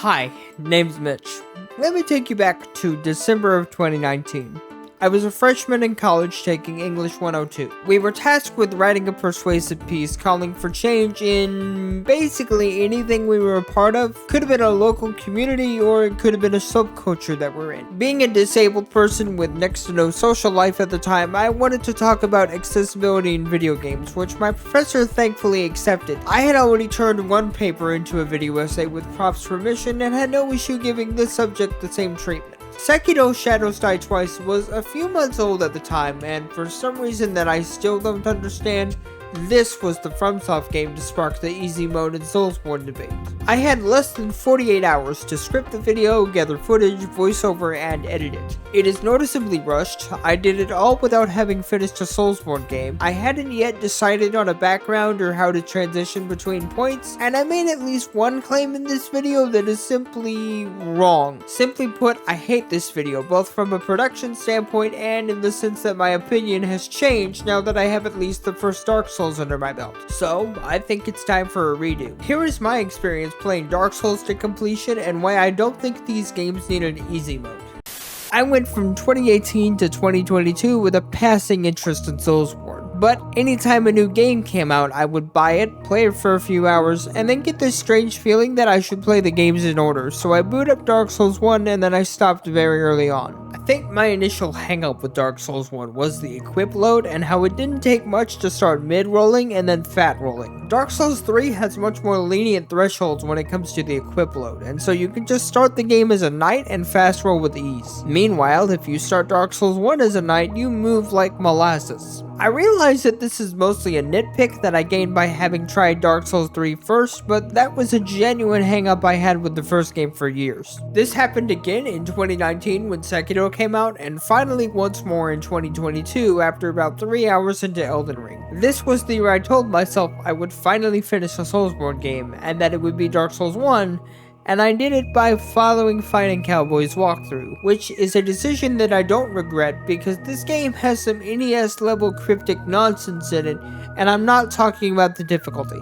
Hi, name's Mitch. Let me take you back to December of 2019. I was a freshman in college taking English 102. We were tasked with writing a persuasive piece calling for change in basically anything we were a part of. Could have been a local community or it could have been a subculture that we're in. Being a disabled person with next to no social life at the time, I wanted to talk about accessibility in video games, which my professor thankfully accepted. I had already turned one paper into a video essay with props remission and had no issue giving this subject the same treatment. Sekiro Shadows Die Twice was a few months old at the time, and for some reason that I still don't understand, this was the FromSoft game to spark the easy mode and Soulsborne debate. I had less than 48 hours to script the video, gather footage, voiceover, and edit it. It is noticeably rushed. I did it all without having finished a Soulsborne game. I hadn't yet decided on a background or how to transition between points, and I made at least one claim in this video that is simply wrong. Simply put, I hate this video, both from a production standpoint and in the sense that my opinion has changed now that I have at least the first Dark Souls under my belt. So, I think it's time for a redo. Here is my experience playing Dark Souls to completion and why I don't think these games need an easy mode. I went from 2018 to 2022 with a passing interest in Soulsborne, but anytime a new game came out, I would buy it, play it for a few hours, and then get this strange feeling that I should play the games in order, so I boot up Dark Souls 1 and then I stopped very early on. I think my initial hang-up with Dark Souls 1 was the equip load and how it didn't take much to start mid-rolling and then fat-rolling. Dark Souls 3 has much more lenient thresholds when it comes to the equip load, and so you can just start the game as a knight and fast-roll with ease. Meanwhile, if you start Dark Souls 1 as a knight, you move like molasses. I realize that this is mostly a nitpick that I gained by having tried Dark Souls 3 first, but that was a genuine hang-up I had with the first game for years. This happened again in 2019 when Sekiro came out, and finally once more in 2022 after about 3 hours into Elden Ring. This was the year I told myself I would finally finish a Soulsborne game, and that it would be Dark Souls 1, and I did it by following FightinCowboy's walkthrough, which is a decision that I don't regret because this game has some NES level cryptic nonsense in it, and I'm not talking about the difficulty.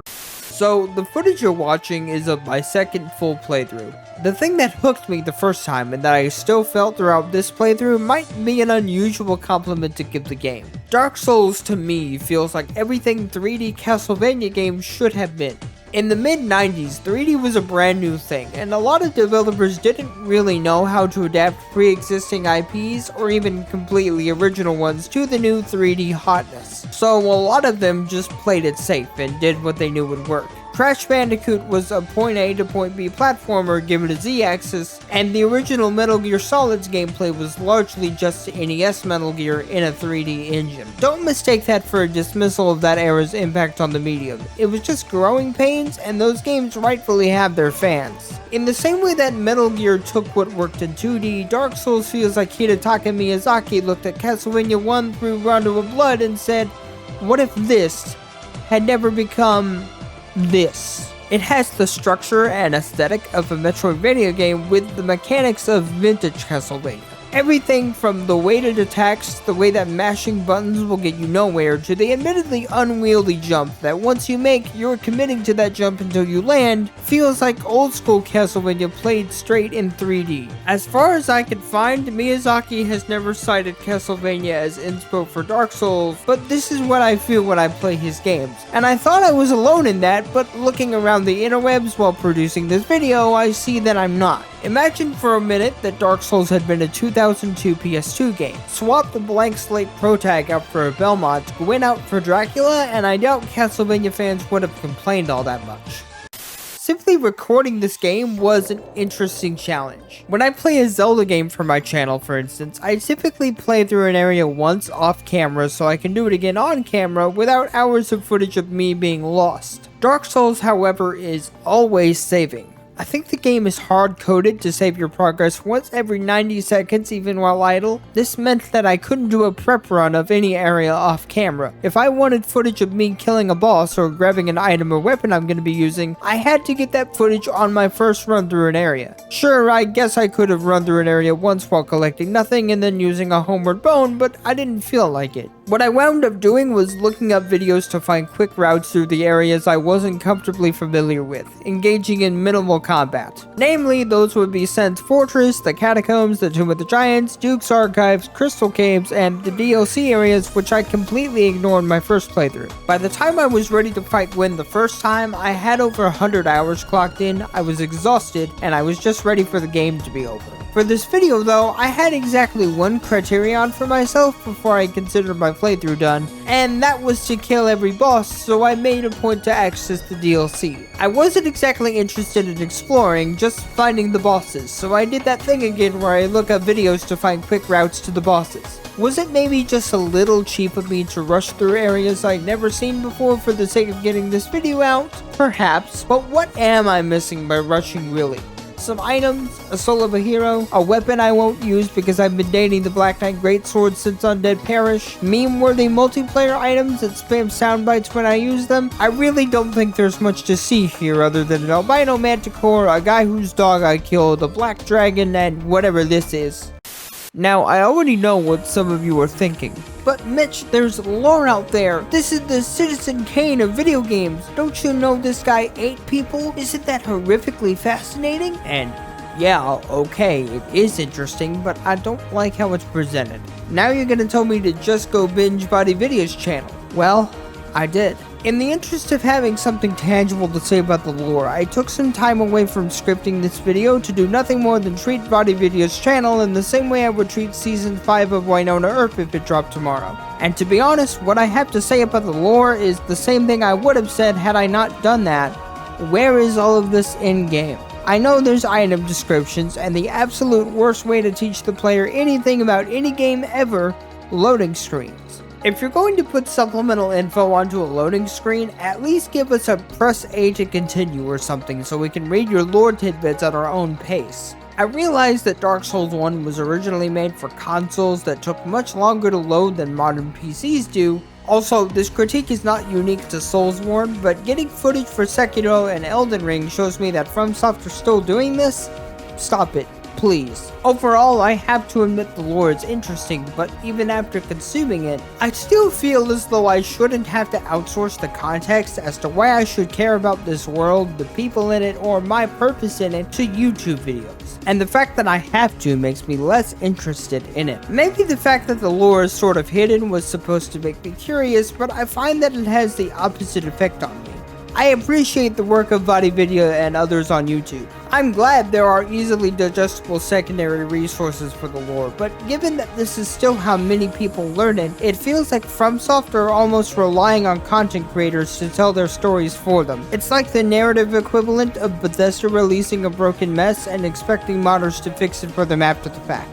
So, the footage you're watching is of my second full playthrough. The thing that hooked me the first time and that I still felt throughout this playthrough might be an unusual compliment to give the game. Dark Souls to me feels like everything 3D Castlevania games should have been. In the mid-90s, 3D was a brand new thing, and a lot of developers didn't really know how to adapt pre-existing IPs or even completely original ones to the new 3D hotness. So a lot of them just played it safe and did what they knew would work. Crash Bandicoot was a point A to point B platformer given a Z-axis, and the original Metal Gear Solid's gameplay was largely just NES Metal Gear in a 3D engine. Don't mistake that for a dismissal of that era's impact on the medium. It was just growing pains, and those games rightfully have their fans. In the same way that Metal Gear took what worked in 2D, Dark Souls feels like Hidetaka Miyazaki looked at Castlevania 1 through Rondo of Blood and said, what if this had never become this? It has the structure and aesthetic of a Metroidvania game with the mechanics of vintage Castlevania. Everything from the weighted attacks, the way that mashing buttons will get you nowhere, to the admittedly unwieldy jump that once you make, you're committing to that jump until you land, feels like old school Castlevania played straight in 3D. As far as I could find, Miyazaki has never cited Castlevania as inspo for Dark Souls, but this is what I feel when I play his games. And I thought I was alone in that, but looking around the interwebs while producing this video, I see that I'm not. Imagine for a minute that Dark Souls had been a 2002 PS2 game. Swap the blank slate protag out for a Belmont, Gwyn out for Dracula, and I doubt Castlevania fans would have complained all that much. Simply recording this game was an interesting challenge. When I play a Zelda game for my channel, for instance, I typically play through an area once off camera so I can do it again on camera without hours of footage of me being lost. Dark Souls, however, is always saving. I think the game is hard-coded to save your progress once every 90 seconds even while idle. This meant that I couldn't do a prep run of any area off camera. If I wanted footage of me killing a boss or grabbing an item or weapon I'm going to be using, I had to get that footage on my first run through an area. Sure, I guess I could have run through an area once while collecting nothing and then using a homeward bone, but I didn't feel like it. What I wound up doing was looking up videos to find quick routes through the areas I wasn't comfortably familiar with, engaging in minimal combat. Namely, those would be Sen's Fortress, the Catacombs, the Tomb of the Giants, Duke's Archives, Crystal Caves, and the DLC areas, which I completely ignored in my first playthrough. By the time I was ready to fight Gwyn the first time, I had over 100 hours clocked in, I was exhausted, and I was just ready for the game to be over. For this video though, I had exactly one criterion for myself before I considered my playthrough done, and that was to kill every boss, so I made a point to access the DLC. I wasn't exactly interested in exploring, just finding the bosses, so I did that thing again where I look up videos to find quick routes to the bosses. Was it maybe just a little cheap of me to rush through areas I'd never seen before for the sake of getting this video out? Perhaps, but what am I missing by rushing really? Some items, a soul of a hero, a weapon I won't use because I've been dating the Black Knight Greatsword since Undead Parish, meme-worthy multiplayer items that spam soundbites when I use them. I really don't think there's much to see here other than an albino manticore, a guy whose dog I killed, a black dragon, and whatever this is. Now, I already know what some of you are thinking. But Mitch, there's lore out there. This is the Citizen Kane of video games. Don't you know this guy ate people? Isn't that horrifically fascinating? And yeah, okay, it is interesting, but I don't like how it's presented. Now you're gonna tell me to just go binge Body Video's channel. Well, I did. In the interest of having something tangible to say about the lore, I took some time away from scripting this video to do nothing more than treat Body Video's channel in the same way I would treat Season 5 of Wynonna Earp if it dropped tomorrow. And to be honest, what I have to say about the lore is the same thing I would have said had I not done that. Where is all of this in-game? I know there's item descriptions, and the absolute worst way to teach the player anything about any game ever, loading screens. If you're going to put supplemental info onto a loading screen, at least give us a press A to continue or something so we can read your lore tidbits at our own pace. I realized that Dark Souls 1 was originally made for consoles that took much longer to load than modern PCs do. Also, this critique is not unique to Soulsborne, but getting footage for Sekiro and Elden Ring shows me that FromSoftware still doing this? Stop it. Please. Overall, I have to admit the lore is interesting, but even after consuming it, I still feel as though I shouldn't have to outsource the context as to why I should care about this world, the people in it, or my purpose in it to YouTube videos. And the fact that I have to makes me less interested in it. Maybe the fact that the lore is sort of hidden was supposed to make me curious, but I find that it has the opposite effect on me. I appreciate the work of Body Video and others on YouTube. I'm glad there are easily digestible secondary resources for the lore, but given that this is still how many people learn it, it feels like FromSoftware are almost relying on content creators to tell their stories for them. It's like the narrative equivalent of Bethesda releasing a broken mess and expecting modders to fix it for them after the fact.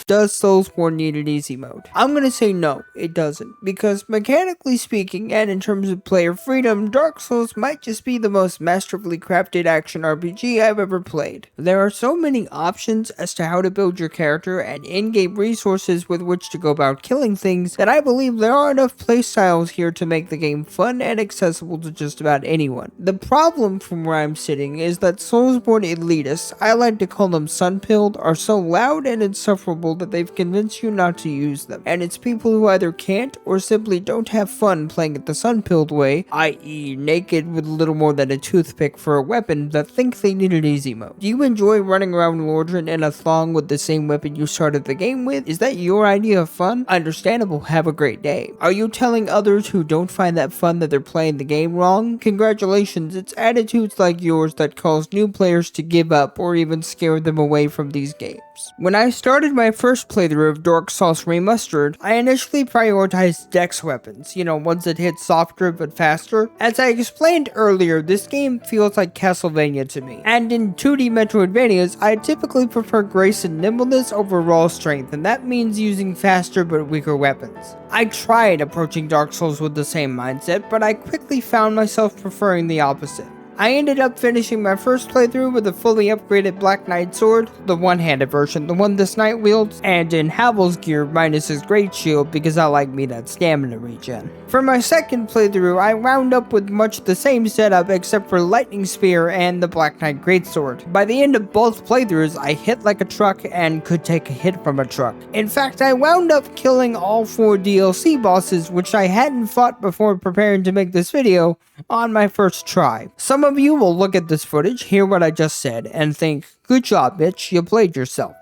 Does Soulsborne need an easy mode? I'm gonna say no, it doesn't, because mechanically speaking and in terms of player freedom, Dark Souls might just be the most masterfully crafted action RPG I've ever played. There are so many options as to how to build your character and in-game resources with which to go about killing things that I believe there are enough playstyles here to make the game fun and accessible to just about anyone. The problem from where I'm sitting is that Soulsborne elitists, I like to call them sun-pilled, are so loud and insufferable that they've convinced you not to use them, and it's people who either can't or simply don't have fun playing it the sun-pilled way, i.e. naked with little more than a toothpick for a weapon, that think they need an easy mode. Do you enjoy running around Lordran in a thong with the same weapon you started the game with? Is that your idea of fun? Understandable, have a great day. Are you telling others who don't find that fun that they're playing the game wrong? Congratulations, it's attitudes like yours that cause new players to give up or even scare them away from these games. When I started my first playthrough of Dark Souls Remastered, I initially prioritized dex weapons, ones that hit softer but faster. As I explained earlier, this game feels like Castlevania to me, and in 2D Metroidvanias, I typically prefer grace and nimbleness over raw strength, and that means using faster but weaker weapons. I tried approaching Dark Souls with the same mindset, but I quickly found myself preferring the opposite. I ended up finishing my first playthrough with a fully upgraded Black Knight sword, the one-handed version, the one this knight wields, and in Havel's gear minus his great shield because I like me that stamina regen. For my second playthrough, I wound up with much the same setup except for Lightning Spear and the Black Knight greatsword. By the end of both playthroughs, I hit like a truck and could take a hit from a truck. In fact, I wound up killing all 4 DLC bosses, which I hadn't fought before preparing to make this video, on my first try. Some of you will look at this footage, hear what I just said, and think, good job, Mitch, you played yourself.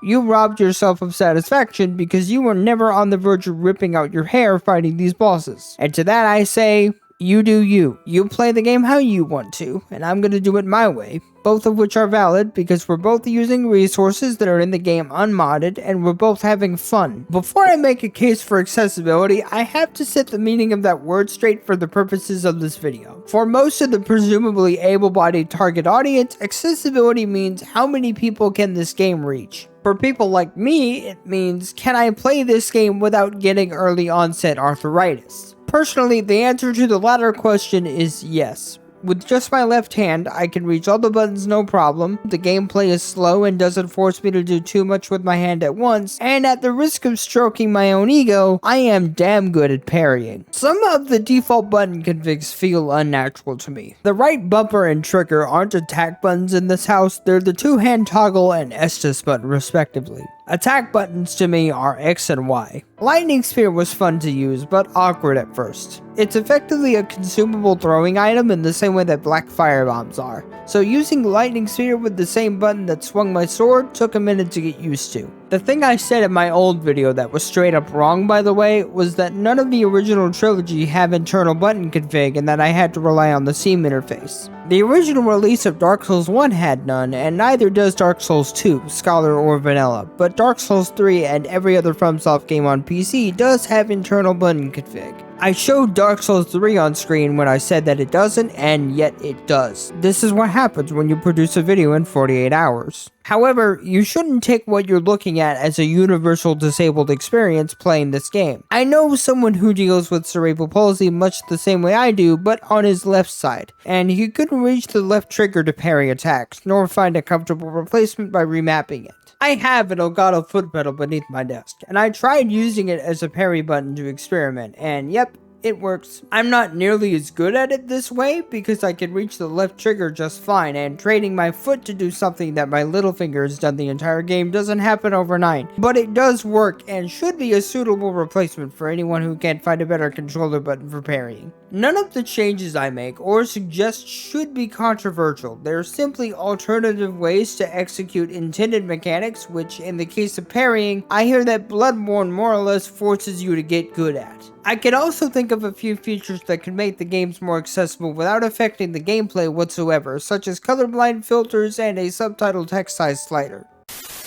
You robbed yourself of satisfaction because you were never on the verge of ripping out your hair fighting these bosses. And to that I say, you do you. You play the game how you want to, and I'm gonna do it my way. Both of which are valid because we're both using resources that are in the game unmodded and we're both having fun. Before I make a case for accessibility, I have to set the meaning of that word straight for the purposes of this video. For most of the presumably able-bodied target audience, accessibility means how many people can this game reach. For people like me, it means can I play this game without getting early onset arthritis? Personally, the answer to the latter question is yes. With just my left hand, I can reach all the buttons no problem, the gameplay is slow and doesn't force me to do too much with my hand at once, and at the risk of stroking my own ego, I am damn good at parrying. Some of the default button configs feel unnatural to me. The right bumper and trigger aren't attack buttons in this house, they're the 2-hand toggle and Estus button respectively. Attack buttons to me are X and Y. Lightning Spear was fun to use, but awkward at first. It's effectively a consumable throwing item in the same way that black firebombs are, so using Lightning Spear with the same button that swung my sword took a minute to get used to. The thing I said in my old video that was straight up wrong, by the way, was that none of the original trilogy have internal button config and that I had to rely on the Seam interface. The original release of Dark Souls 1 had none, and neither does Dark Souls 2, Scholar or Vanilla, but Dark Souls 3 and every other FromSoft game on PC does have internal button config. I showed Dark Souls 3 on screen when I said that it doesn't, and yet it does. This is what happens when you produce a video in 48 hours. However, you shouldn't take what you're looking at as a universal disabled experience playing this game. I know someone who deals with cerebral palsy much the same way I do, but on his left side, and he couldn't reach the left trigger to parry attacks, nor find a comfortable replacement by remapping it. I have an Elgato foot pedal beneath my desk, and I tried using it as a parry button to experiment, and yep, it works. I'm not nearly as good at it this way because I can reach the left trigger just fine, and trading my foot to do something that my little finger has done the entire game doesn't happen overnight. But it does work and should be a suitable replacement for anyone who can't find a better controller button for parrying. None of the changes I make or suggest should be controversial. They're simply alternative ways to execute intended mechanics, which in the case of parrying, I hear that Bloodborne more or less forces you to get good at. I could also think of a few features that could make the games more accessible without affecting the gameplay whatsoever, such as colorblind filters and a subtitle text size slider.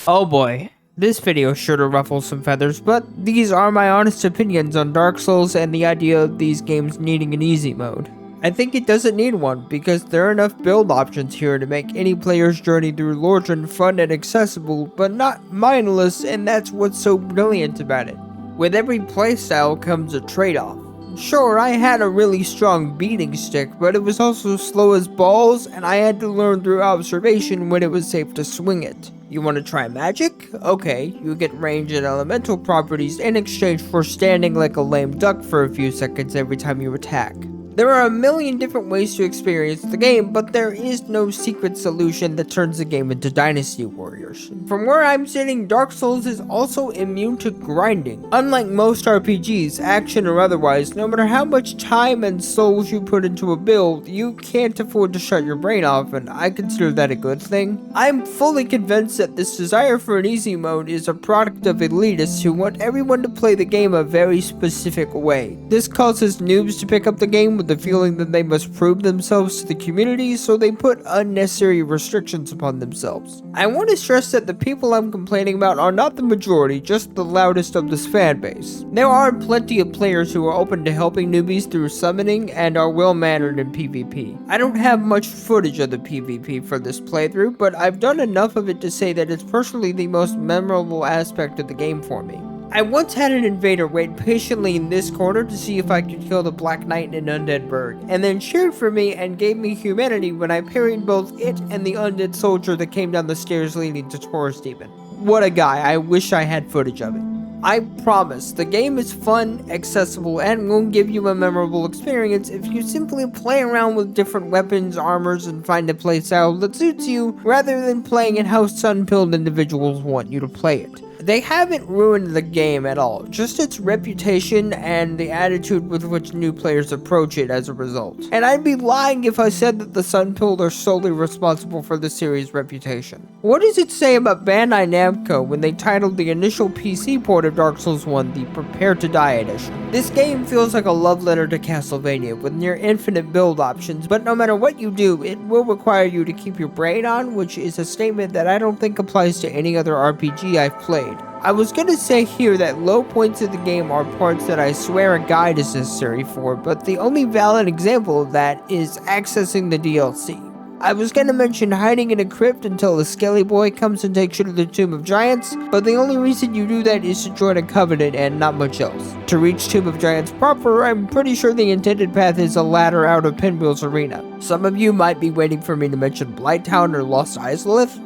Oh boy. This video sure to ruffle some feathers, but these are my honest opinions on Dark Souls and the idea of these games needing an easy mode. I think it doesn't need one, because there are enough build options here to make any player's journey through Lordran fun and accessible, but not mindless, and that's what's so brilliant about it. With every playstyle comes a trade-off. Sure, I had a really strong beating stick, but it was also slow as balls, and I had to learn through observation when it was safe to swing it. You want to try magic? Okay, you get range and elemental properties in exchange for standing like a lame duck for a few seconds every time you attack. There are a million different ways to experience the game, but there is no secret solution that turns the game into Dynasty Warriors. From where I'm sitting, Dark Souls is also immune to grinding. Unlike most RPGs, action or otherwise, no matter how much time and souls you put into a build, you can't afford to shut your brain off, and I consider that a good thing. I'm fully convinced that this desire for an easy mode is a product of elitists who want everyone to play the game a very specific way. This causes noobs to pick up the game with the feeling that they must prove themselves to the community, so they put unnecessary restrictions upon themselves. I want to stress that the people I'm complaining about are not the majority, just the loudest of this fanbase. There are plenty of players who are open to helping newbies through summoning and are well-mannered in PvP. I don't have much footage of the PvP for this playthrough, but I've done enough of it to say that it's personally the most memorable aspect of the game for me. I once had an invader wait patiently in this corner to see if I could kill the Black Knight in an undead burg, and then cheered for me and gave me humanity when I parried both it and the undead soldier that came down the stairs leading to Taurus Demon. What a guy, I wish I had footage of it. I promise, the game is fun, accessible, and will give you a memorable experience if you simply play around with different weapons, armors, and find a playstyle that suits you, rather than playing it how sun-pilled individuals want you to play it. They haven't ruined the game at all, just its reputation and the attitude with which new players approach it as a result. And I'd be lying if I said that the Sun-Pilled are solely responsible for the series' reputation. What does it say about Bandai Namco when they titled the initial PC port of Dark Souls 1 the Prepare to Die edition? This game feels like a love letter to Castlevania with near infinite build options, but no matter what you do, it will require you to keep your brain on, which is a statement that I don't think applies to any other RPG I've played. I was gonna say here that low points of the game are parts that I swear a guide is necessary for, but the only valid example of that is accessing the DLC. I was gonna mention hiding in a crypt until the Skelly Boy comes and takes you to the Tomb of Giants, but the only reason you do that is to join a covenant and not much else. To reach Tomb of Giants proper, I'm pretty sure the intended path is a ladder out of Pinwheel's Arena. Some of you might be waiting for me to mention Blighttown or Lost Izalith.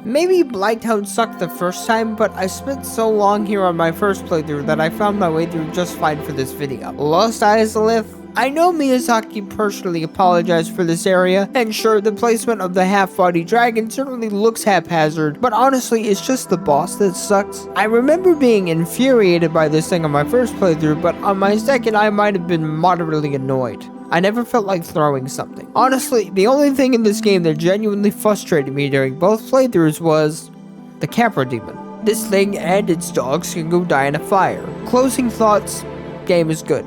Maybe Blighttown sucked the first time, but I spent so long here on my first playthrough that I found my way through just fine for this video. Lost Izalith? I know Miyazaki personally apologized for this area, and sure, the placement of the half-body dragon certainly looks haphazard, but honestly, it's just the boss that sucks. I remember being infuriated by this thing on my first playthrough, but on my second I might have been moderately annoyed. I never felt like throwing something. Honestly, the only thing in this game that genuinely frustrated me during both playthroughs was the Capra Demon. This thing and its dogs can go die in a fire. Closing thoughts, game is good.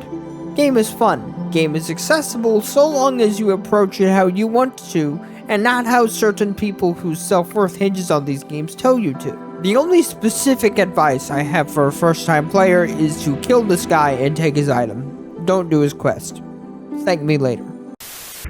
Game is fun. Game is accessible so long as you approach it how you want to, and not how certain people whose self-worth hinges on these games tell you to. The only specific advice I have for a first-time player is to kill this guy and take his item. Don't do his quest. Thank me later.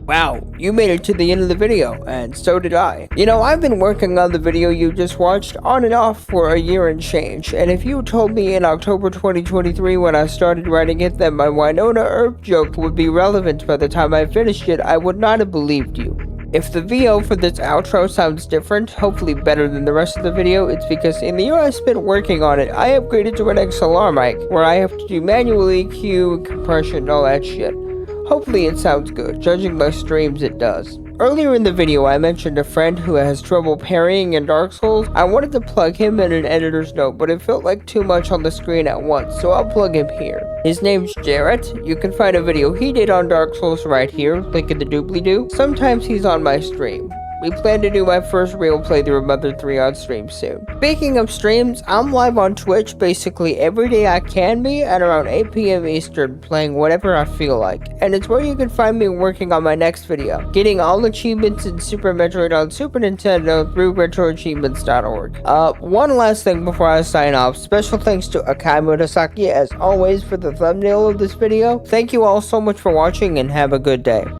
Wow, you made it to the end of the video, and so did I. You know, I've been working on the video you just watched on and off for a year and change, and if you told me in October 2023 when I started writing it that my Winona Earp joke would be relevant by the time I finished it, I would not have believed you. If the VO for this outro sounds different, hopefully better than the rest of the video, it's because in the year I spent working on it, I upgraded to an XLR mic, where I have to do manual EQ, compression, and all that shit. Hopefully it sounds good, judging by streams it does. Earlier in the video I mentioned a friend who has trouble parrying in Dark Souls. I wanted to plug him in an editor's note, but it felt like too much on the screen at once, so I'll plug him here. His name's Jarrett. You can find a video he did on Dark Souls right here, link in the doobly-doo. Sometimes he's on my stream. We plan to do my first real playthrough of Mother 3 on stream soon. Speaking of streams, I'm live on Twitch basically every day I can be at around 8 PM Eastern, playing whatever I feel like. And it's where you can find me working on my next video, getting all achievements in Super Metroid on Super Nintendo through retroachievements.org. One last thing before I sign off. Special thanks to Akai Murasaki as always for the thumbnail of this video. Thank you all so much for watching and have a good day.